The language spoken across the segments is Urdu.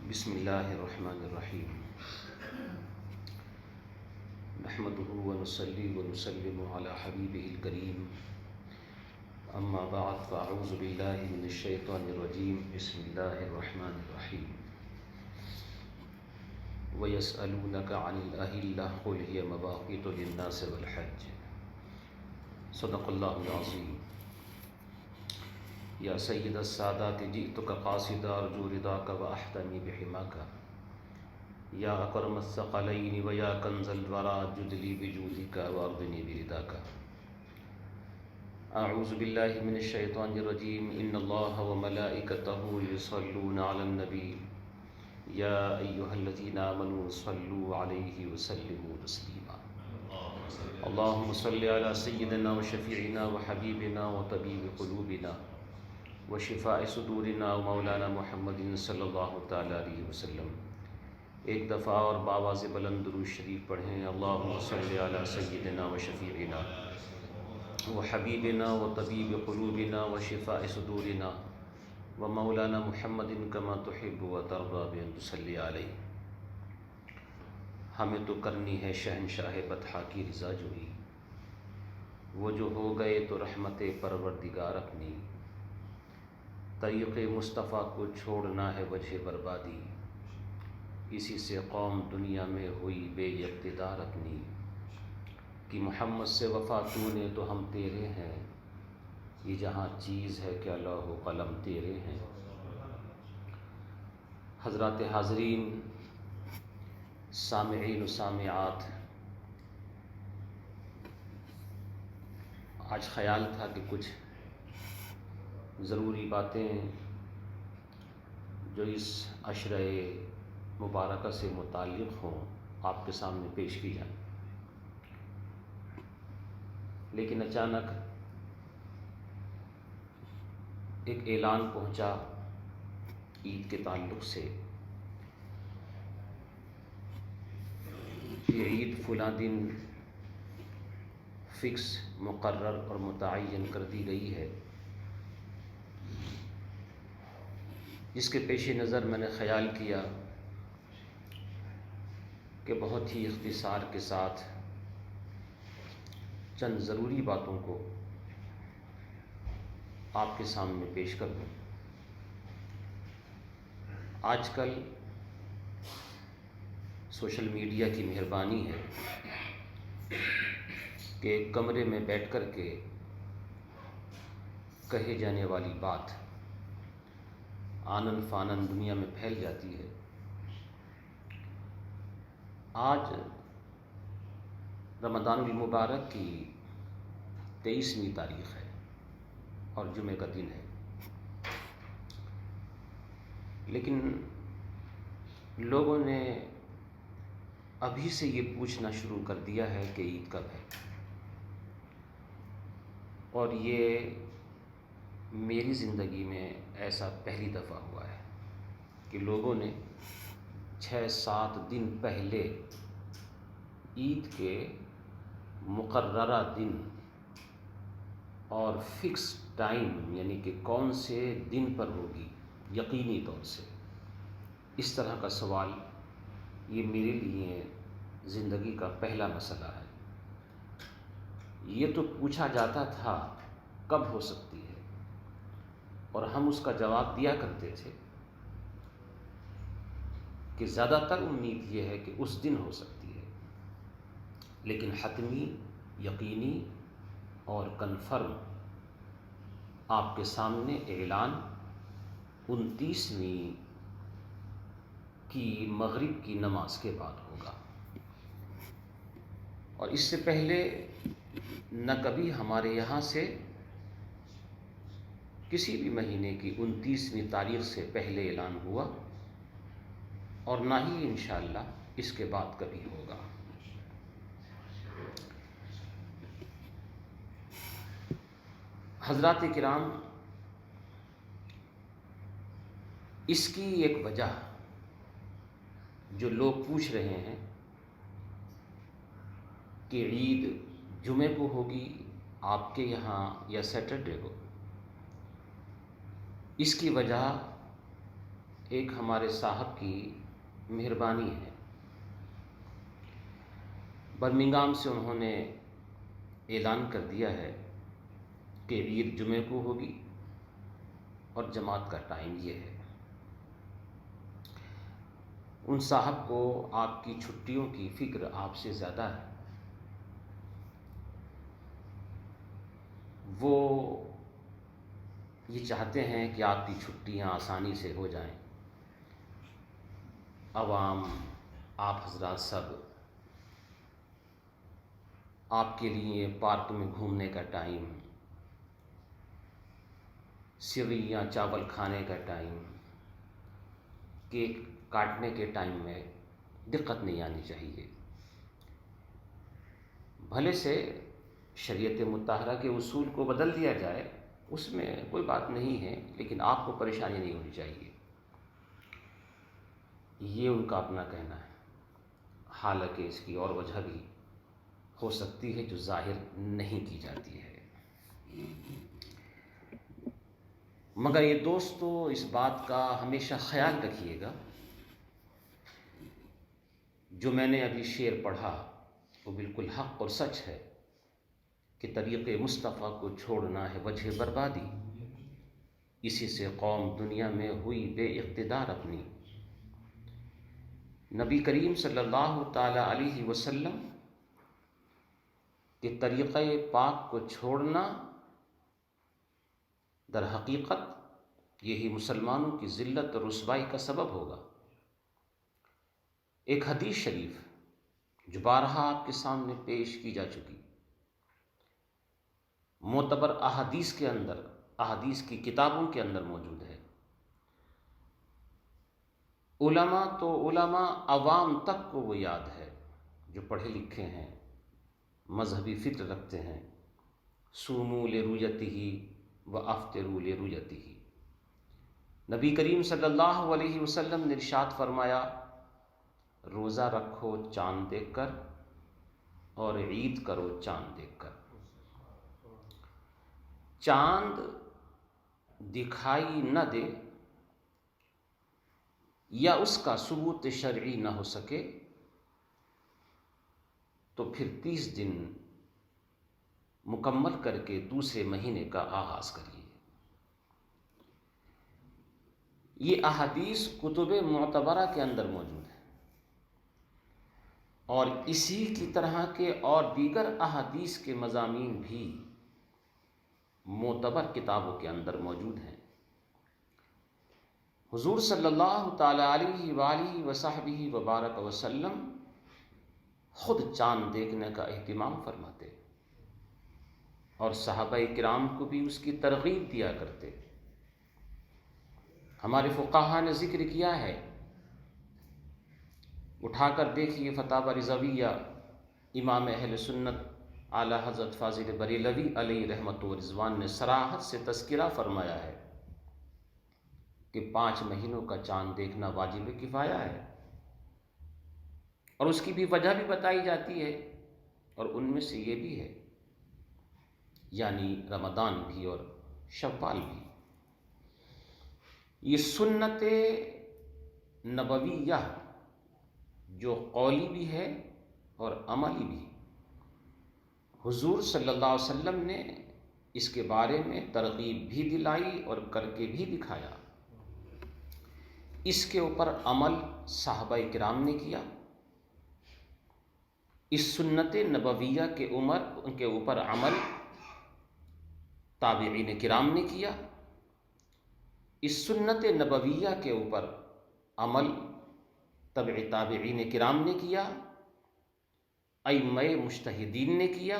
بسم اللہ الرحمن الرحیم نحمده ونصلی ونسلم علی حبیبہ الکریم اما بعد فاعوذ باللہ من الشیطان الرجیم بسم اللہ الرحمن الرحیم وَيَسْأَلُونَكَ عَنِ الْأَهِلَّةِ قُلْ هِيَ مَوَاقِيتُ لِلنَّاسِ وَالْحَجِّ صدق اللہ العظیم یا سید السادات جئتک قاصدا ارجو رضاک واحتمی بحماک یا اکرم الثقلین ویا کنز الورا جدلی بجودک واغننی برضاک اعوذ باللہ من الشیطان الرجیم ان اللہ وملائکتہ یصلون علی النبی یا ایہا الذین آمنوا صلوا علیہ وسلموا تسلیما اللہم صل علی سیدنا وشفیعنا وحبیبنا وطبیب قلوبنا وشفاء صدورنا مولانا محمد صلی اللہ تعالیٰ علیہ وسلم۔ ایک دفعہ اور بآواز بلند درود شریف پڑھیں۔ اللہم صلی علی سیدنا وشفیعنا وحبیبنا وطبیب قلوبنا وشفاء صدورنا ومولانا محمد کما تحب وترضى بأن تصلی علیہ۔ ہمیں تو کرنی ہے شہنشاہ بطحا کی رضا جوئی، وہ جو ہو گئے تو رحمت پروردگار اپنی، طریق مصطفیٰ کو چھوڑنا ہے وجہ بربادی، اسی سے قوم دنیا میں ہوئی بے اقتدار اپنی، کہ محمد سے وفا تو نے تو ہم تیرے ہیں، یہ جہاں چیز ہے کہ لوح و قلم تیرے ہیں۔ حضرات حاضرین، سامعین و سامعات، آج خیال تھا کہ کچھ ضروری باتیں جو اس عشرہ مبارکہ سے متعلق ہوں آپ کے سامنے پیش کی جائیں، لیکن اچانک ایک اعلان پہنچا عید کے تعلق سے کہ عید فلاں دن فکس مقرر اور متعین کر دی گئی ہے۔ جس کے پیش نظر میں نے خیال کیا کہ بہت ہی اختصار کے ساتھ چند ضروری باتوں کو آپ کے سامنے پیش کر دوں۔ آج کل سوشل میڈیا کی مہربانی ہے کہ ایک کمرے میں بیٹھ کر کے کہے جانے والی بات آنن فانن دنیا میں پھیل جاتی ہے۔ آج رمضان المبارک کی 23ویں تاریخ ہے اور جمعہ کا دن ہے، لیکن لوگوں نے ابھی سے یہ پوچھنا شروع کر دیا ہے کہ عید کب ہے، اور یہ میری زندگی میں ایسا پہلی دفعہ ہوا ہے کہ لوگوں نے 6-7 دن پہلے عید کے مقررہ دن اور فکس ٹائم، یعنی کہ کون سے دن پر ہوگی یقینی طور سے، اس طرح کا سوال یہ میرے لیے زندگی کا پہلا مسئلہ ہے۔ یہ تو پوچھا جاتا تھا کب ہو سکتی ہے، اور ہم اس کا جواب دیا کرتے تھے کہ زیادہ تر امید یہ ہے کہ اس دن ہو سکتی ہے، لیکن حتمی، یقینی اور کنفرم آپ کے سامنے اعلان 29ویں کی مغرب کی نماز کے بعد ہوگا، اور اس سے پہلے نہ کبھی ہمارے یہاں سے کسی بھی مہینے کی 29ویں تاریخ سے پہلے اعلان ہوا، اور نہ ہی انشاءاللہ اس کے بعد کبھی ہوگا۔ حضرات کرام، اس کی ایک وجہ جو لوگ پوچھ رہے ہیں کہ عید جمعے کو ہوگی آپ کے یہاں یا سیٹرڈے کو، اس کی وجہ ایک ہمارے صاحب کی مہربانی ہے، برمنگھام سے انہوں نے اعلان کر دیا ہے کہ عید جمعے کو ہوگی اور جماعت کا ٹائم یہ ہے۔ ان صاحب کو آپ کی چھٹیوں کی فکر آپ سے زیادہ ہے۔ وہ یہ چاہتے ہیں کہ آپ کی چھٹیاں آسانی سے ہو جائیں، عوام، آپ حضرات سب آپ کے لیے پارک میں گھومنے کا ٹائم، سویاں چاول کھانے کا ٹائم، کیک کاٹنے کے ٹائم میں دقت نہیں آنی چاہیے۔ بھلے سے شریعت مطہرہ کے اصول کو بدل دیا جائے، اس میں کوئی بات نہیں ہے، لیکن آپ کو پریشانی نہیں ہونی چاہیے، یہ ان کا اپنا کہنا ہے۔ حالانکہ اس کی اور وجہ بھی ہو سکتی ہے جو ظاہر نہیں کی جاتی ہے۔ مگر یہ دوستو اس بات کا ہمیشہ خیال رکھیے گا، جو میں نے ابھی شعر پڑھا وہ بالکل حق اور سچ ہے کہ طریق مصطفیٰ کو چھوڑنا ہے وجہ بربادی، اسی سے قوم دنیا میں ہوئی بے اقتدار اپنی۔ نبی کریم صلی اللہ تعالی علیہ وسلم کہ طریقہ پاک کو چھوڑنا در حقیقت یہی مسلمانوں کی ذلت اور رسوائی کا سبب ہوگا۔ ایک حدیث شریف جو بارہا آپ کے سامنے پیش کی جا چکی، معتبر احادیث کے اندر، احادیث کی کتابوں کے اندر موجود ہے۔ علماء تو علماء، عوام تک کو وہ یاد ہے جو پڑھے لکھے ہیں، مذہبی فکر رکھتے ہیں۔ صوموا لرؤیتہ وافطروا لرؤیتہ، نبی کریم صلی اللہ علیہ وسلم نے ارشاد فرمایا، روزہ رکھو چاند دیکھ کر اور عید کرو چاند دیکھ کر۔ چاند دکھائی نہ دے یا اس کا ثبوت شرعی نہ ہو سکے تو پھر 30 دن مکمل کر کے دوسرے مہینے کا آغاز کریے۔ یہ احادیث کتب معتبرہ کے اندر موجود ہے، اور اسی کی طرح کے اور دیگر احادیث کے مضامین بھی معتبر کتابوں کے اندر موجود ہیں۔ حضور صلی اللہ تعالی علیہ وآلہ وصحبہ وبارک وسلم خود چاند دیکھنے کا اہتمام فرماتے اور صحابہ کرام کو بھی اس کی ترغیب دیا کرتے۔ ہمارے فقہاء نے ذکر کیا ہے، اٹھا کر دیکھیے فتاوی رضویہ، امام اہل سنت اعلی حضرت فاضل بریلوی علیہ رحمت و رضوان نے صراحت سے تذکرہ فرمایا ہے کہ 5 مہینوں کا چاند دیکھنا واجب کفایہ ہے، اور اس کی بھی وجہ بھی بتائی جاتی ہے، اور ان میں سے یہ بھی ہے، یعنی رمضان بھی اور شوال بھی۔ یہ سنت نبویہ جو قولی بھی ہے اور عملی بھی، حضور صلی اللہ علیہ وسلم نے اس کے بارے میں ترغیب بھی دلائی اور کر کے بھی دکھایا۔ اس کے اوپر عمل صحابہ کرام نے کیا، اس سنت نبویہ کے اوپر عمل تابعین کرام نے کیا، اس سنت نبویہ کے اوپر عمل تبع تابعین کرام نے کیا، ائمہ مجتہدین نے کیا،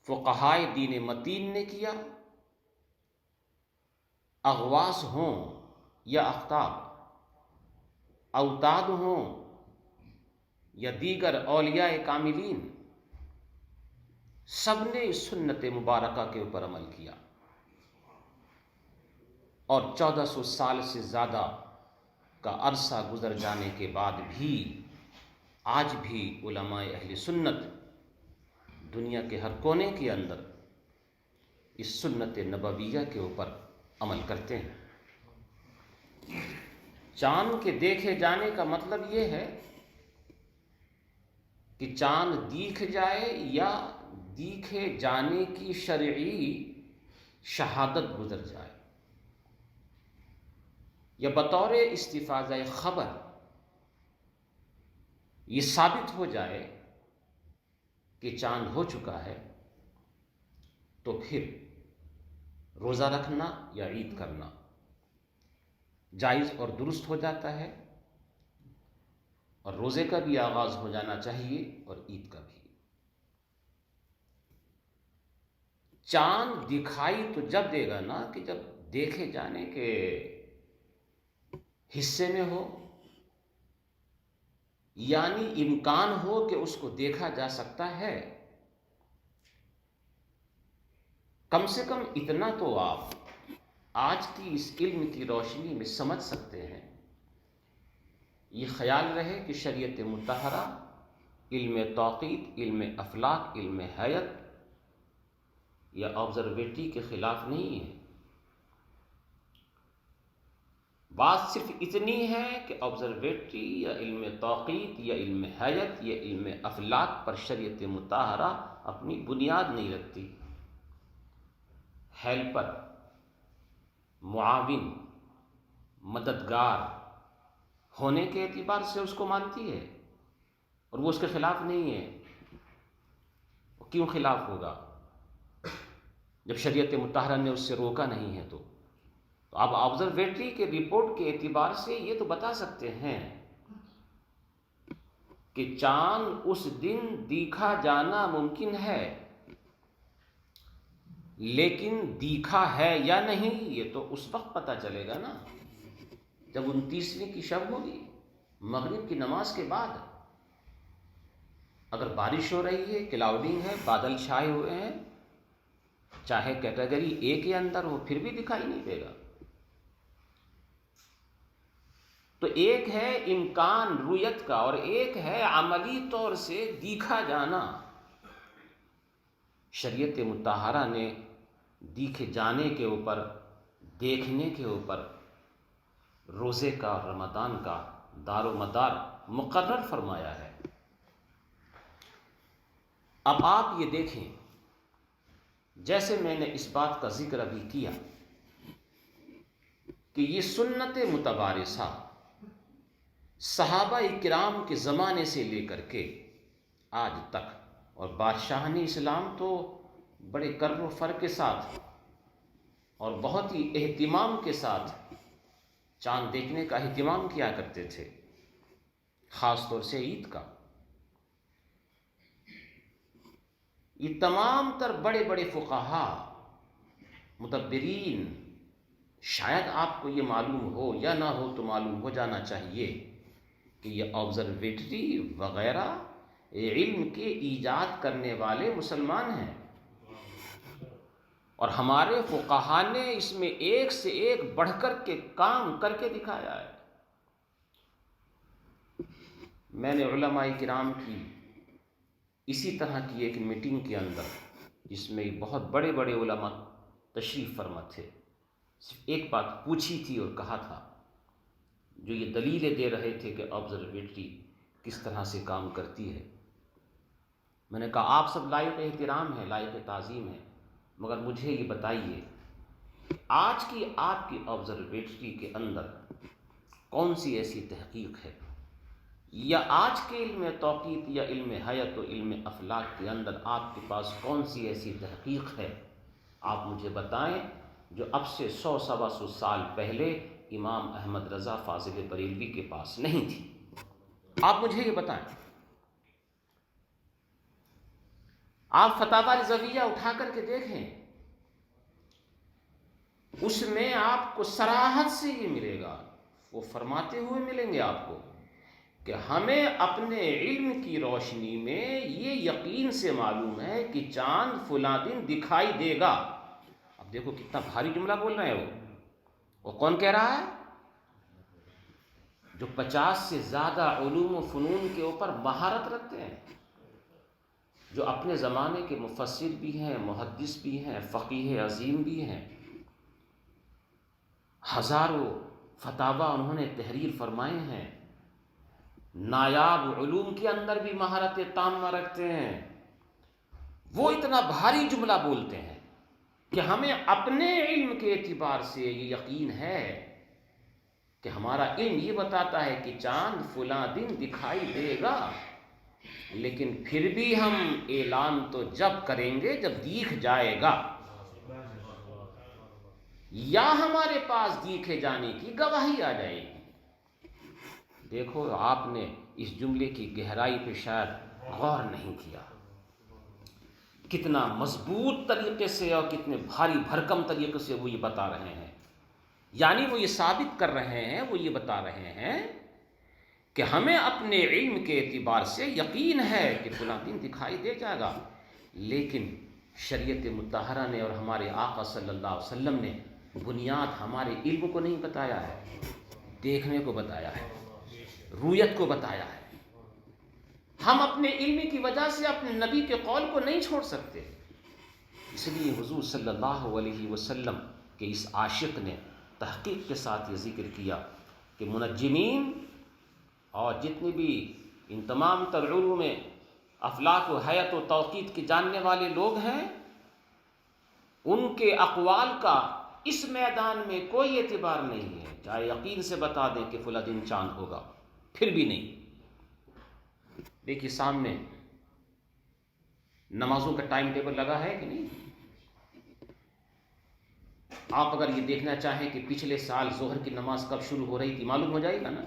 فقہائے دین متین نے کیا، اغواث ہوں یا اقطاب، اوتاد ہوں یا دیگر اولیاء کاملین، سب نے اس سنت مبارکہ کے اوپر عمل کیا، اور 1400 سال سے زیادہ کا عرصہ گزر جانے کے بعد بھی آج بھی علماء اہل سنت دنیا کے ہر کونے کے اندر اس سنت نبویہ کے اوپر عمل کرتے ہیں۔ چاند کے دیکھے جانے کا مطلب یہ ہے کہ چاند دیکھ جائے یا دیکھے جانے کی شرعی شہادت گزر جائے، یا بطور استفاضہ خبر یہ ثابت ہو جائے کہ چاند ہو چکا ہے، تو پھر روزہ رکھنا یا عید کرنا جائز اور درست ہو جاتا ہے، اور روزے کا بھی آغاز ہو جانا چاہیے اور عید کا بھی۔ چاند دکھائی تو جب دے گا نا کہ جب دیکھے جانے کے حصے میں ہو، یعنی امکان ہو کہ اس کو دیکھا جا سکتا ہے۔ کم سے کم اتنا تو آپ آج کی اس علم کی روشنی میں سمجھ سکتے ہیں۔ یہ خیال رہے کہ شریعت مطہرہ علم توقیت، علم افلاک، علم حیت یا آبزرویٹری کے خلاف نہیں ہے۔ بات صرف اتنی ہے کہ آبزرویٹری یا علم توقیت یا علم حیت یا علم افلاک پر شریعت مطہرہ اپنی بنیاد نہیں رکھتی۔ ہیلپر، معاون، مددگار ہونے کے اعتبار سے اس کو مانتی ہے، اور وہ اس کے خلاف نہیں ہے۔ کیوں خلاف ہوگا جب شریعت مطہرہ نے اس سے روکا نہیں ہے؟ تو آپ آبزرویٹری کے رپورٹ کے اعتبار سے یہ تو بتا سکتے ہیں کہ چاند اس دن دیکھا جانا ممکن ہے، لیکن دیکھا ہے یا نہیں یہ تو اس وقت پتہ چلے گا نا جب 29ویں کی شب ہوگی، مغرب کی نماز کے بعد۔ اگر بارش ہو رہی ہے، کلاؤڈنگ ہے، بادل چھائے ہوئے ہیں، چاہے کیٹیگری 1 کے اندر ہو، پھر بھی دکھائی نہیں دے گا۔ تو ایک ہے امکان رویت کا اور ایک ہے عملی طور سے دیکھا جانا۔ شریعت مطہرہ نے دیکھے جانے کے اوپر، دیکھنے کے اوپر روزے کا اور رمضان کا دار و مدار مقرر فرمایا ہے۔ اب آپ یہ دیکھیں، جیسے میں نے اس بات کا ذکر ابھی کیا کہ یہ سنت متوارثہ صحابہ کرام کے زمانے سے لے کر کے آج تک، اور بادشاہان اسلام تو بڑے کر و فر کے ساتھ اور بہت ہی اہتمام کے ساتھ چاند دیکھنے کا اہتمام کیا کرتے تھے، خاص طور سے عید کا۔ یہ تمام تر بڑے بڑے فقہا، مدبرین، شاید آپ کو یہ معلوم ہو یا نہ ہو تو معلوم ہو جانا چاہیے کہ یہ آبزرویٹری وغیرہ علم کے ایجاد کرنے والے مسلمان ہیں، اور ہمارے فقہا نے اس میں ایک سے ایک بڑھ کر کے کام کر کے دکھایا ہے۔ میں نے علماء کرام کی اسی طرح کی ایک میٹنگ کے اندر، جس میں بہت بڑے بڑے علماء تشریف فرما تھے، صرف ایک بات پوچھی تھی اور کہا تھا، جو یہ دلیلیں دے رہے تھے کہ آبزرویٹری کس طرح سے کام کرتی ہے۔ میں نے کہا آپ سب لائق احترام ہیں، لائق تعظیم ہیں، مگر مجھے یہ بتائیے آج کی آپ کی آبزرویٹری کے اندر کون سی ایسی تحقیق ہے، یا آج کے علم توقیت یا علم حیت و علم افلاک کے اندر آپ کے پاس کون سی ایسی تحقیق ہے، آپ مجھے بتائیں، جو اب سے 100 سوا سو سال پہلے امام احمد رضا فاضل بریلوی کے پاس نہیں تھی۔ آپ مجھے یہ بتائیں۔ آپ فتاوی رضویہ اٹھا کر کے دیکھیں، اس میں آپ کو صراحت سے یہ ملے گا، وہ فرماتے ہوئے ملیں گے آپ کو کہ ہمیں اپنے علم کی روشنی میں یہ یقین سے معلوم ہے کہ چاند فلاں دن دکھائی دے گا۔ اب دیکھو کتنا بھاری جملہ بول رہے ہیں وہ کون کہہ رہا ہے؟ جو 50 سے زیادہ علوم و فنون کے اوپر مہارت رکھتے ہیں، جو اپنے زمانے کے مفسر بھی ہیں، محدث بھی ہیں، فقیہ عظیم بھی ہیں، ہزاروں فتاوا انہوں نے تحریر فرمائے ہیں، نایاب علوم کے اندر بھی مہارت تامہ رکھتے ہیں۔ وہ اتنا بھاری جملہ بولتے ہیں کہ ہمیں اپنے علم کے اعتبار سے یہ یقین ہے کہ ہمارا علم یہ بتاتا ہے کہ چاند فلاں دن دکھائی دے گا، لیکن پھر بھی ہم اعلان تو جب کریں گے جب دیکھ جائے گا، یا ہمارے پاس دیکھے جانے کی گواہی آ جائے گی۔ دیکھو آپ نے اس جملے کی گہرائی پہ شاید غور نہیں کیا، کتنا مضبوط طریقے سے اور کتنے بھاری بھرکم طریقے سے وہ یہ بتا رہے ہیں۔ یعنی وہ یہ ثابت کر رہے ہیں، وہ یہ بتا رہے ہیں کہ ہمیں اپنے علم کے اعتبار سے یقین ہے کہ فلاں دن دکھائی دے جائے گا، لیکن شریعت مطہرہ نے اور ہمارے آقا صلی اللہ علیہ وسلم نے بنیاد ہمارے علم کو نہیں بتایا ہے، دیکھنے کو بتایا ہے، رؤیت کو بتایا ہے۔ ہم اپنے علم کی وجہ سے اپنے نبی کے قول کو نہیں چھوڑ سکتے۔ اس لیے حضور صلی اللہ علیہ وسلم کے اس عاشق نے تحقیق کے ساتھ یہ ذکر کیا کہ منجمین اور جتنے بھی ان تمام تر علوم میں افلاک و حیت و توقیت کے جاننے والے لوگ ہیں، ان کے اقوال کا اس میدان میں کوئی اعتبار نہیں ہے، چاہے یقین سے بتا دیں کہ فلاں دن چاند ہوگا، پھر بھی نہیں۔ دیکھیے سامنے نمازوں کا ٹائم ٹیبل لگا ہے کہ نہیں؟ آپ اگر یہ دیکھنا چاہیں کہ پچھلے سال ظہر کی نماز کب شروع ہو رہی تھی، معلوم ہو جائے گا نا۔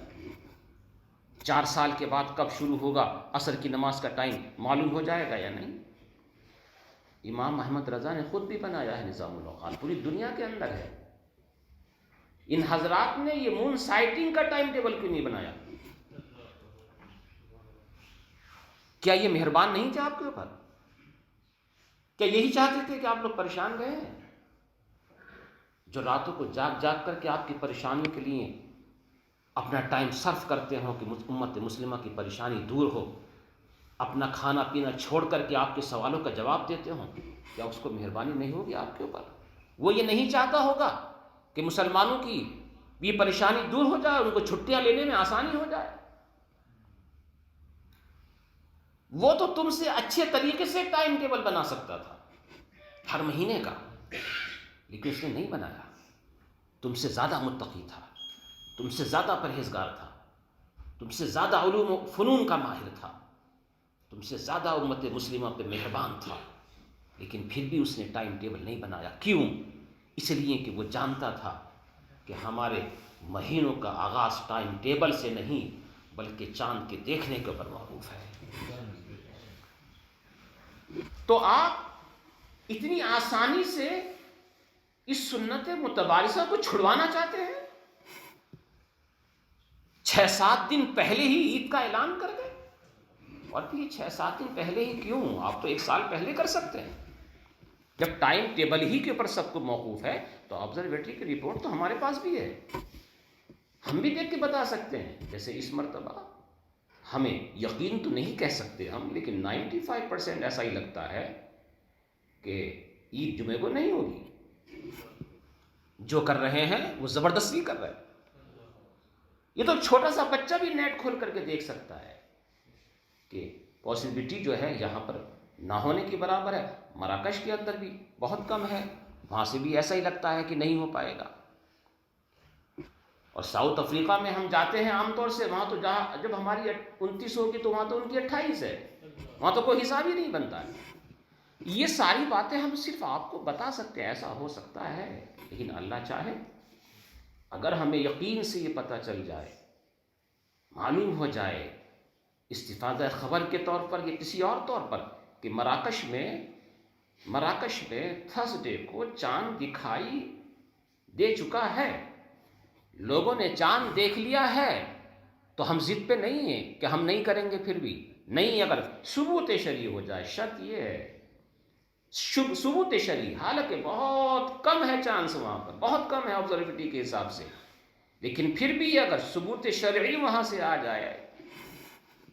4 سال کے بعد کب شروع ہوگا عصر کی نماز کا ٹائم، معلوم ہو جائے گا یا نہیں؟ امام احمد رضا نے خود بھی بنایا ہے نظام الاوقات، پوری دنیا کے اندر ہے۔ ان حضرات نے یہ مون سائٹنگ کا ٹائم ٹیبل کیوں نہیں بنایا؟ کیا یہ مہربان نہیں تھے آپ کے اوپر؟ کیا یہی چاہتے تھے کہ آپ لوگ پریشان گئے ہیں؟ جو راتوں کو جاگ جاگ کر کے آپ کی پریشانیوں کے لیے اپنا ٹائم صرف کرتے ہوں کہ امت مسلمہ کی پریشانی دور ہو، اپنا کھانا پینا چھوڑ کر کے آپ کے سوالوں کا جواب دیتے ہوں، کیا اس کو مہربانی نہیں ہوگی آپ کے اوپر؟ وہ یہ نہیں چاہتا ہوگا کہ مسلمانوں کی یہ پریشانی دور ہو جائے، ان کو چھٹیاں لینے میں آسانی ہو جائے؟ وہ تو تم سے اچھے طریقے سے ٹائم ٹیبل بنا سکتا تھا ہر مہینے کا، لیکن اس نے نہیں بنایا۔ تم سے زیادہ متقی تھا، تم سے زیادہ پرہیزگار تھا، تم سے زیادہ علوم و فنون کا ماہر تھا، تم سے زیادہ امت مسلمہ پہ مہربان تھا، لیکن پھر بھی اس نے ٹائم ٹیبل نہیں بنایا۔ کیوں؟ اس لیے کہ وہ جانتا تھا کہ ہمارے مہینوں کا آغاز ٹائم ٹیبل سے نہیں بلکہ چاند کے دیکھنے کے اوپر موقوف ہے۔ تو آپ اتنی آسانی سے اس سنت متبارسہ کو چھڑوانا چاہتے ہیں؟ 6-7 دن پہلے ہی عید کا اعلان کر دیں، اور پھر 6-7 دن پہلے ہی کیوں؟ آپ تو 1 سال پہلے کر سکتے ہیں۔ جب ٹائم ٹیبل ہی کے اوپر سب کو موقوف ہے تو آبزرویٹری کی رپورٹ تو ہمارے پاس بھی ہے، ہم بھی دیکھ کے بتا سکتے ہیں۔ جیسے اس مرتبہ ہمیں یقین تو نہیں کہہ سکتے ہم، لیکن 95% ایسا ہی لگتا ہے کہ عید جمعے کو نہیں ہوگی۔ جو کر رہے ہیں وہ زبردستی کر رہے ہیں۔ یہ تو چھوٹا سا بچہ بھی نیٹ کھول کر کے دیکھ سکتا ہے کہ پاسبلٹی جو ہے یہاں پر نہ ہونے کے برابر ہے۔ مراکش کے اندر بھی بہت کم ہے، وہاں سے بھی ایسا ہی لگتا ہے کہ نہیں ہو پائے گا۔ اور ساؤتھ افریقہ میں ہم جاتے ہیں عام طور سے، وہاں تو جب ہماری 29 ہوگی تو وہاں تو ان کی 28 ہے، وہاں تو کوئی حساب ہی نہیں بنتا ہے۔ یہ ساری باتیں ہم صرف آپ کو بتا سکتے ہیں، ایسا ہو سکتا ہے، لیکن اللہ چاہے اگر ہمیں یقین سے یہ پتہ چل جائے، معلوم ہو جائے استفادہ خبر کے طور پر یا کسی اور طور پر کہ مراکش میں تھرسڈے کو چاند دکھائی دے چکا ہے، لوگوں نے چاند دیکھ لیا ہے، تو ہم ضد پہ نہیں ہیں کہ ہم نہیں کریں گے۔ پھر بھی نہیں، اگر ثبوت شرعی ہو جائے، شرط یہ ہے ثبوت شرعی، حالانکہ بہت کم ہے چانس، وہاں پر بہت کم ہے آبزرویٹری کے حساب سے، لیکن پھر بھی اگر ثبوت شرعی وہاں سے آ جائے،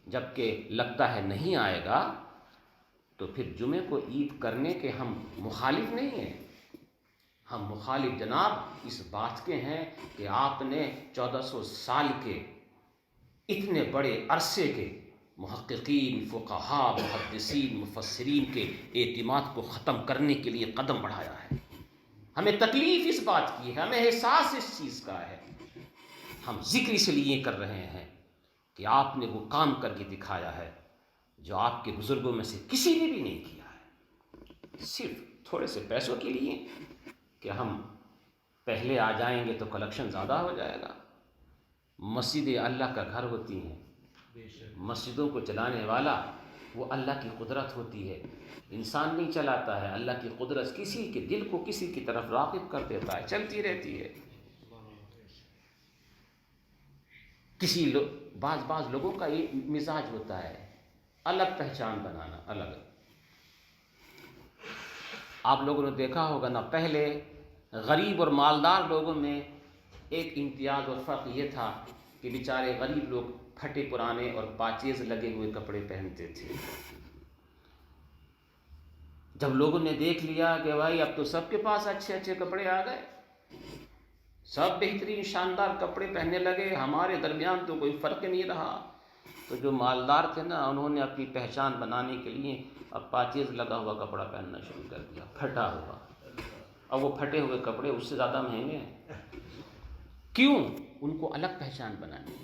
جبکہ لگتا ہے نہیں آئے گا، تو پھر جمعے کو عید کرنے کے ہم مخالف نہیں ہیں، ہم مخالف جناب اس بات کے ہیں کہ آپ نے 1400 سال کے اتنے بڑے عرصے کے محققین، فقہاء، محدثین، مفسرین کے اعتماد کو ختم کرنے کے لیے قدم بڑھایا ہے۔ ہمیں تکلیف اس بات کی ہے، ہمیں احساس اس چیز کا ہے، ہم ذکر اس لیے کر رہے ہیں کہ آپ نے وہ کام کر کے دکھایا ہے جو آپ کے بزرگوں میں سے کسی نے بھی نہیں کیا ہے، صرف تھوڑے سے پیسوں کے لیے کہ ہم پہلے آ جائیں گے تو کلیکشن زیادہ ہو جائے گا۔ مسجدیں اللہ کا گھر ہوتی ہیں، مسجدوں کو چلانے والا وہ اللہ کی قدرت ہوتی ہے، انسان نہیں چلاتا ہے، اللہ کی قدرت کسی کے دل کو کسی کی طرف راغب کر دیتا ہے، چلتی رہتی ہے۔ بعض لوگوں کا یہ مزاج ہوتا ہے الگ پہچان بنانا، الگ۔ آپ لوگوں نے دیکھا ہوگا نا، پہلے غریب اور مالدار لوگوں میں ایک امتیاز اور فرق یہ تھا کہ بیچارے غریب لوگ پھٹے پرانے اور پاکیز لگے ہوئے کپڑے پہنتے تھے۔ جب لوگوں نے دیکھ لیا کہ بھائی اب تو سب کے پاس اچھے اچھے کپڑے آ گئے، سب بہترین شاندار کپڑے پہننے لگے، ہمارے درمیان تو کوئی فرق نہیں رہا، تو جو مالدار تھے نا، انہوں نے اپنی پہچان بنانے کے لیے اب پاکیز لگا ہوا کپڑا پہننا شروع کر دیا، پھٹا ہوا۔ اب وہ پھٹے ہوئے کپڑے اس سے زیادہ مہنگے ہیں، کیوں؟ ان کو الگ پہچان بنانی۔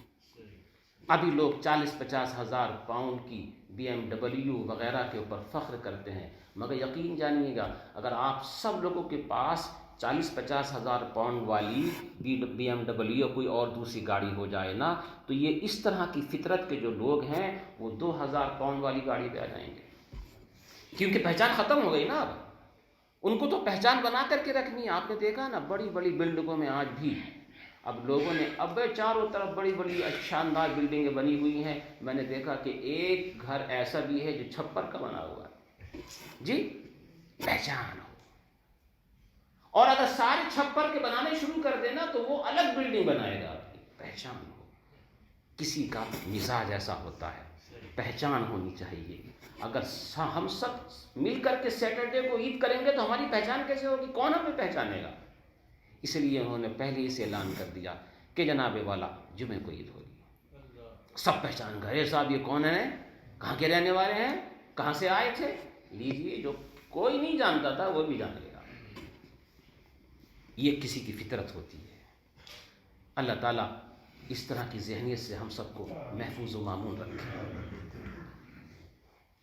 ابھی لوگ 40-50 ہزار پاؤنڈ کی BMW وغیرہ کے اوپر فخر کرتے ہیں، مگر یقین جانیے گا اگر آپ سب لوگوں کے پاس 40-50 ہزار پاؤنڈ والی BMW کوئی اور دوسری گاڑی ہو جائے نا، تو یہ اس طرح کی فطرت کے جو لوگ ہیں وہ 2000 پاؤنڈ والی گاڑی پہ آ جائیں گے، کیونکہ پہچان ختم ہو گئی نا۔ اب ان کو تو پہچان بنا کر کے رکھنی ہے۔ آپ نے دیکھا نا بڑی بڑی بلڈنگوں میں آج بھی اب لوگوں نے چاروں طرف بڑی بڑی شاندار بلڈنگیں بنی ہوئی ہیں، میں نے دیکھا کہ ایک گھر ایسا بھی ہے جو چھپر کا بنا ہوا ہے، جی، پہچان ہو۔ اور اگر سارے چھپر کے بنانے شروع کر دینا تو وہ الگ بلڈنگ بنائے گا، آپ کی پہچان ہو۔ کسی کا مزاج ایسا ہوتا ہے، پہچان ہونی چاہیے۔ اگر ہم سب مل کر کے سیٹرڈے کو عید کریں گے تو ہماری پہچان کیسے ہوگی؟ کون ہمیں پہچانے گا؟ اس لیے انہوں نے پہلے ہی سے اعلان کر دیا کہ جناب والا جمعے کو عید ہوگی، سب پہچان گئے، صاحب یہ کون ہیں، کہاں کے رہنے والے ہیں، کہاں سے آئے تھے، لیجیے، جو کوئی نہیں جانتا تھا وہ بھی جان لے گا۔ یہ کسی کی فطرت ہوتی ہے۔ اللہ تعالیٰ اس طرح کی ذہنیت سے ہم سب کو محفوظ و مامون رکھے۔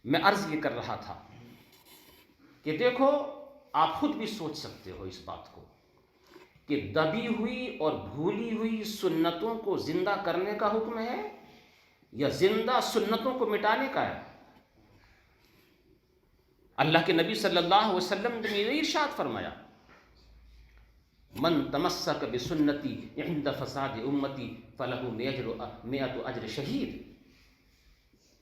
میں عرض یہ کر رہا تھا کہ دیکھو، آپ خود بھی سوچ سکتے ہو اس بات کو کہ دبی ہوئی اور بھولی ہوئی سنتوں کو زندہ کرنے کا حکم ہے یا زندہ سنتوں کو مٹانے کا ہے؟ اللہ کے نبی صلی اللہ علیہ وسلم نے یہ ارشاد فرمایا، من تمسک بسنتی عند فساد امتی فلہ مئۃ اجر شہید۔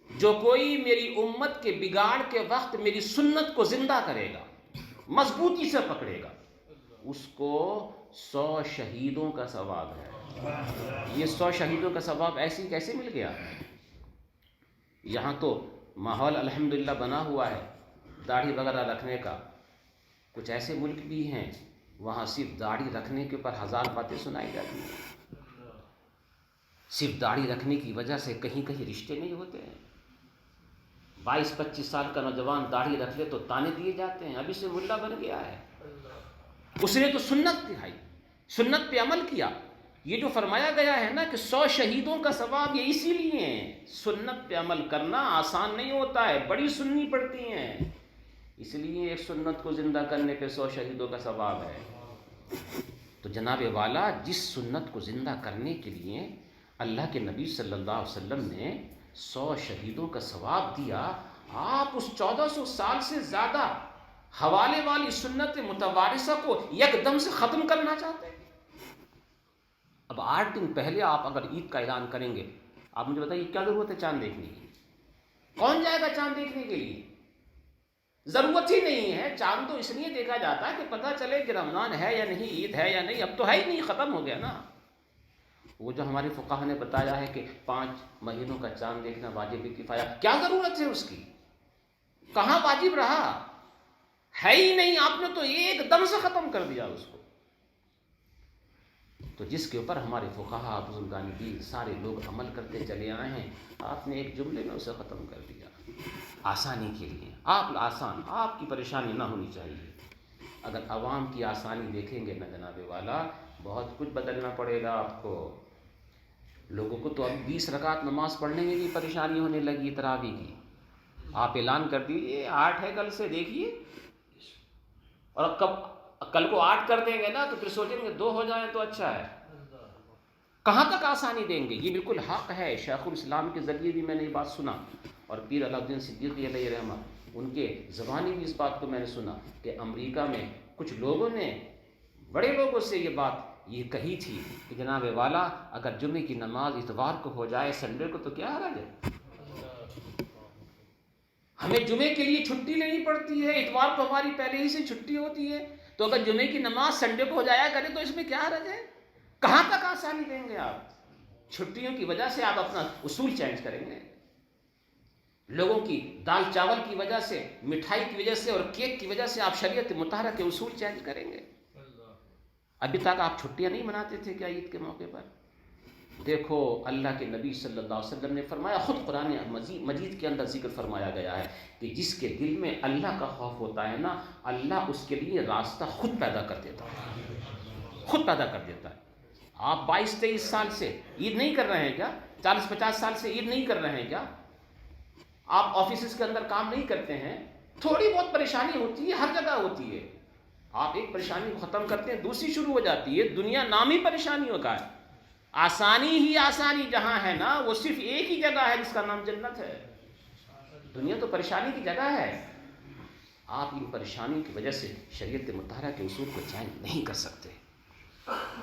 جو کوئی میری امت کے بگاڑ کے وقت میری سنت کو زندہ کرے گا، مضبوطی سے پکڑے گا، اس کو 100 شہیدوں کا ثواب ہے۔ یہ 100 شہیدوں کا ثواب ایسی کیسے مل گیا؟ یہاں تو ماحول الحمدللہ بنا ہوا ہے داڑھی وغیرہ رکھنے کا، کچھ ایسے ملک بھی ہیں وہاں صرف داڑھی رکھنے کے اوپر 1000 باتیں سنائی جاتی ہیں، صرف داڑھی رکھنے کی وجہ سے کہیں کہیں رشتے نہیں ہوتے ہیں۔ 22-25 سال کا نوجوان داڑھی رکھ لے تو تانے دیے جاتے ہیں، ابھی سے ملا بن گیا ہے، اس نے تو سنت دکھائی، سنت پہ عمل کیا۔ یہ جو فرمایا گیا ہے نا کہ 100 شہیدوں کا ثواب، یہ اسی لیے ہے، سنت پہ عمل کرنا آسان نہیں ہوتا ہے، بڑی سننی پڑتی ہیں، اس لیے ایک سنت کو زندہ کرنے پہ 100 شہیدوں کا ثواب ہے۔ تو جناب والا، جس سنت کو زندہ کرنے کے لیے اللہ کے نبی صلی اللہ علیہ وسلم نے 100 شہیدوں کا ثواب دیا، آپ اس 1400 سال سے زیادہ حوالے والی سنت متوارثہ کو یک دم سے ختم کرنا چاہتے ہیں؟ اب 8 دن پہلے آپ اگر عید کا اعلان کریں گے، آپ مجھے بتائیے کیا ضرورت ہے چاند دیکھنے کی؟ کون جائے گا چاند دیکھنے کے لیے؟ ضرورت ہی نہیں ہے۔ چاند تو اس لیے دیکھا جاتا ہے کہ پتہ چلے کہ رمضان ہے یا نہیں، عید ہے یا نہیں، اب تو ہے ہی نہیں، ختم ہو گیا نا۔ وہ جو ہمارے فقہا نے بتایا ہے کہ 5 مہینوں کا چاند دیکھنا واجب کفایہ، کیا ضرورت ہے اس کی؟ کہاں واجب رہا؟ ہے ہی نہیں، آپ نے تو ایک دم سے ختم کر دیا اس کو. تو جس کے اوپر ہمارے فقہا بزرگان دین سارے لوگ عمل کرتے چلے آئے ہیں، آپ نے ایک جملے میں اسے ختم کر دیا. آسانی کے لیے آپ کی پریشانی نہ ہونی چاہیے. اگر عوام کی آسانی دیکھیں گے نا جناب والا، بہت کچھ بدلنا پڑے گا آپ کو. لوگوں کو تو اب 20 رکعت نماز پڑھنے میں بھی پریشانی ہونے لگی تراویح کی. آپ اعلان کر دیجیے 8 ہے کل سے، دیکھیے. اور کل کو 8 کر دیں گے نا تو پھر سوچیں گے 2 ہو جائیں تو اچھا ہے. کہاں تک آسانی دیں گے؟ یہ بالکل حق ہے. شیخ الاسلام کے ذریعے بھی میں نے یہ بات سنا، اور پیر علاء الدین صدیقی علیہ رحمہ ان کے زبانی بھی اس بات کو میں نے سنا کہ امریکہ میں کچھ لوگوں نے بڑے لوگوں سے یہ بات یہ کہی تھی کہ جناب والا اگر جمعے کی نماز اتوار کو ہو جائے سنڈے کو تو کیا حرج ہے؟ ہمیں جمعے کے لیے چھٹی لینی پڑتی ہے، اتوار کو ہماری پہلے ہی سے چھٹی ہوتی ہے، تو اگر جمعے کی نماز سنڈے کو ہو جایا کرے تو اس میں کیا حرج ہے؟ کہاں تک آسانی دیں گے آپ؟ چھٹیوں کی وجہ سے آپ اپنا اصول چینج کریں گے. لوگوں کی دال چاول کی وجہ سے، مٹھائی کی وجہ سے اور کیک کی وجہ سے آپ شریعت مطہرہ کے اصول چینج کریں گے. ابھی تک آپ چھٹیاں نہیں مناتے تھے کیا عید کے موقع پر؟ دیکھو اللہ کے نبی صلی اللہ علیہ وسلم نے فرمایا، خود قرآن مجید کے اندر ذکر فرمایا گیا ہے کہ جس کے دل میں اللہ کا خوف ہوتا ہے نا، اللہ اس کے لیے راستہ خود پیدا کر دیتا ہے، خود پیدا کر دیتا ہے. آپ 22-23 سال سے عید نہیں کر رہے ہیں کیا؟ 40-50 سال سے عید نہیں کر رہے ہیں کیا؟ آپ آفیسز کے اندر کام نہیں کرتے ہیں؟ تھوڑی بہت پریشانی ہوتی ہے، ہر جگہ ہوتی ہے. آپ ایک پریشانی کو ختم کرتے ہیں دوسری شروع ہو جاتی ہے. دنیا نامی پریشانیوں کا ہے. آسانی ہی آسانی جہاں ہے نا وہ صرف ایک ہی جگہ ہے جس کا نام جنت ہے. دنیا تو پریشانی کی جگہ ہے. آپ ان پریشانیوں کی وجہ سے شریعت مطہرہ کے اصول کو چینج نہیں کر سکتے.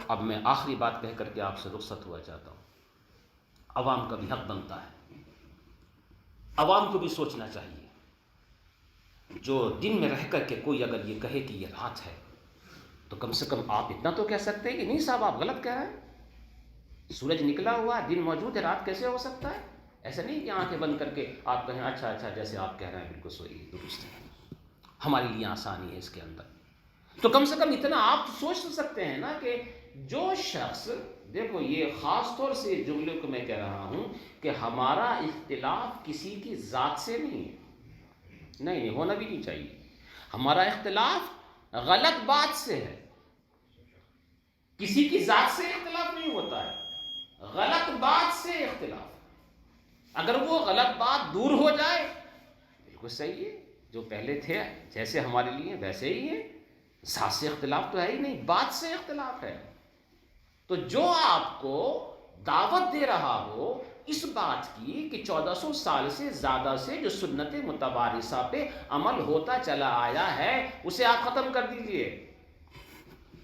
اب میں آخری بات کہہ کر کے آپ سے رخصت ہوا چاہتا ہوں. عوام کا بھی حق بنتا ہے، عوام کو بھی سوچنا چاہیے. جو دن میں رہ کر کے کوئی اگر یہ کہے کہ یہ رات ہے تو کم سے کم آپ اتنا تو کہہ سکتے ہیں کہ نہیں صاحب آپ غلط کہہ رہے ہیں. سورج نکلا ہوا ہے، دن موجود ہے، رات کیسے ہو سکتا ہے؟ ایسا نہیں کہ آنکھیں بند کر کے آپ کہیں اچھا اچھا جیسے آپ کہہ رہے ہیں بالکل صحیح درست ہے، ہمارے لیے آسانی ہے اس کے اندر. تو کم سے کم اتنا آپ سوچ سکتے ہیں نا کہ جو شخص، دیکھو یہ خاص طور سے اس جملے کو میں کہہ رہا ہوں کہ ہمارا اختلاف کسی کی ذات سے نہیں ہے، نہیں ہونا بھی نہیں چاہیے. ہمارا اختلاف غلط بات سے ہے، کسی کی ذات سے اختلاف نہیں ہوتا ہے، غلط بات سے اختلاف. اگر وہ غلط بات دور ہو جائے بالکل صحیح ہے، جو پہلے تھے جیسے ہمارے لیے ویسے ہی ہے. ذات سے اختلاف تو ہے ہی نہیں، بات سے اختلاف ہے. تو جو آپ کو دعوت دے رہا ہو اس بات کی کہ 1400 سال سے زیادہ سے جو سنت متوارثہ پہ عمل ہوتا چلا آیا ہے اسے آپ ختم کر دیجئے،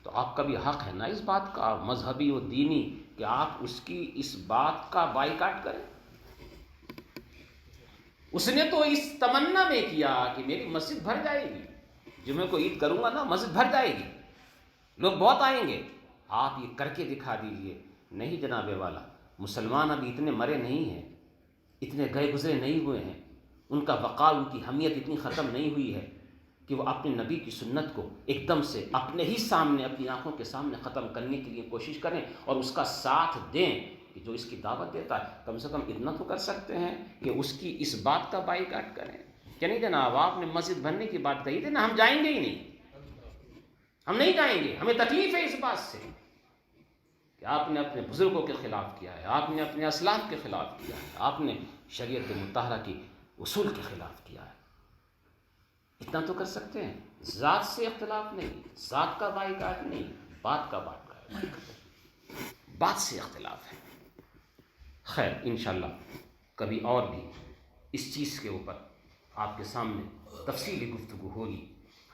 تو آپ کا بھی حق ہے نا اس بات کا مذہبی و دینی کہ آپ اس کی اس بات کا بائیکاٹ کریں. اس نے تو اس تمنا میں کیا کہ میری مسجد بھر جائے گی، جمعے کو عید کروں گا نا مسجد بھر جائے گی، لوگ بہت آئیں گے. آپ یہ کر کے دکھا دیجئے. نہیں جناب والا، مسلمان ابھی اتنے مرے نہیں ہیں، اتنے گئے گزرے نہیں ہوئے ہیں، ان کا وقار، ان کی حمیت اتنی ختم نہیں ہوئی ہے کہ وہ اپنے نبی کی سنت کو ایک دم سے اپنے ہی سامنے، اپنی آنکھوں کے سامنے ختم کرنے کے لیے کوشش کریں اور اس کا ساتھ دیں کہ جو اس کی دعوت دیتا ہے. کم سے کم اتنا تو کر سکتے ہیں کہ اس کی اس بات کا بائیکاٹ کریں کہ نہیں جناب آپ نے مسجد بھرنے کی بات کہی تھی نا، ہم جائیں گے ہی نہیں، ہم نہیں جائیں گے. ہمیں تکلیف ہے اس بات سے کہ آپ نے اپنے بزرگوں کے خلاف کیا ہے، آپ نے اپنے اسلاف کے خلاف کیا ہے، آپ نے شریعت مطہرہ کی اصول کے خلاف کیا ہے. اتنا تو کر سکتے ہیں. ذات سے اختلاف نہیں، ذات کا بائیکاٹ نہیں، بات کا بائیکاٹ، بات سے اختلاف ہے. خیر انشاءاللہ کبھی اور بھی اس چیز کے اوپر آپ کے سامنے تفصیلی گفتگو ہوگی.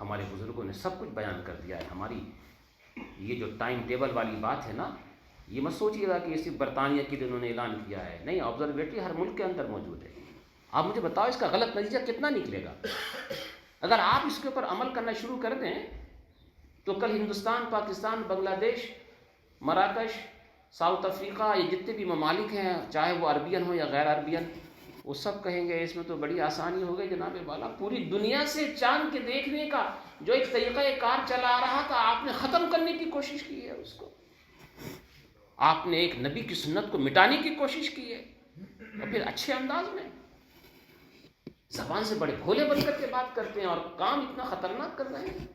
ہمارے بزرگوں نے سب کچھ بیان کر دیا ہے. ہماری یہ جو ٹائم ٹیبل والی بات ہے نا، یہ مت سوچیے گا کہ یہ صرف برطانیہ کے لیے انہوں نے اعلان کیا ہے، نہیں، آبزرویٹری ہر ملک کے اندر موجود ہے. آپ مجھے بتاؤ اس کا غلط نتیجہ کتنا نکلے گا؟ اگر آپ اس کے اوپر عمل کرنا شروع کر دیں تو کل ہندوستان، پاکستان، بنگلہ دیش، مراکش، ساؤتھ افریقہ، یہ جتنے بھی ممالک ہیں چاہے وہ عربین ہوں یا غیر عربین، وہ سب کہیں گے اس میں تو بڑی آسانی ہو گئی جناب والا، پوری دنیا سے چاند کے دیکھنے کا جو ایک طریقہ کار چلا آ رہا تھا آپ نے ختم کرنے کی کوشش کی ہے، اس کو آپ نے ایک نبی کی سنت کو مٹانے کی کوشش کی ہے، اور پھر اچھے انداز میں زبان سے بڑے بھولے بن کر کے بات کرتے ہیں اور کام اتنا خطرناک کر رہے ہیں۔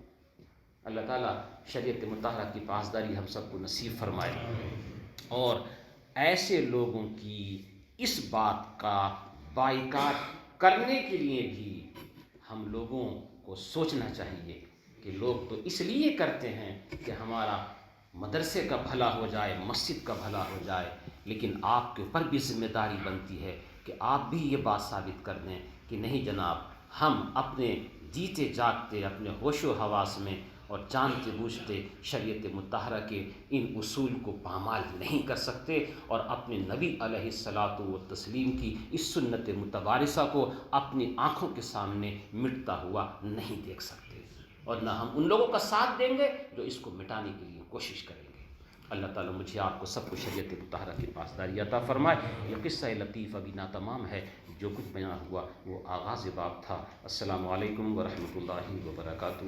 اللہ تعالیٰ شریعت مطہرہ کی پاسداری ہم سب کو نصیب فرمائے، اور ایسے لوگوں کی اس بات کا بائیکاٹ کرنے کے لیے بھی ہم لوگوں کو سوچنا چاہیے کہ لوگ تو اس لیے کرتے ہیں کہ ہمارا مدرسے کا بھلا ہو جائے، مسجد کا بھلا ہو جائے، لیکن آپ کے اوپر بھی ذمہ داری بنتی ہے کہ آپ بھی یہ بات ثابت کر دیں کہ نہیں جناب، ہم اپنے جیتے جاگتے اپنے ہوش و حواس میں اور جانتے بوجھتے شریعت مطہرہ کے ان اصول کو پامال نہیں کر سکتے، اور اپنے نبی علیہ الصلاۃ والتسلیم کی اس سنت متوارثہ کو اپنی آنکھوں کے سامنے مٹتا ہوا نہیں دیکھ سکتے، اور نہ ہم ان لوگوں کا ساتھ دیں گے جو اس کو مٹانے کے لیے کوشش کریں گے۔ اللہ تعالیٰ مجھے آپ کو سب کو شریعت مطہرہ کی پاسداری عطا فرمائے۔ یہ قصہ لطیف ابھی ناتمام ہے، جو کچھ بیان ہوا وہ آغاز باب تھا۔ السلام علیکم ورحمۃ اللہ وبرکاتہ۔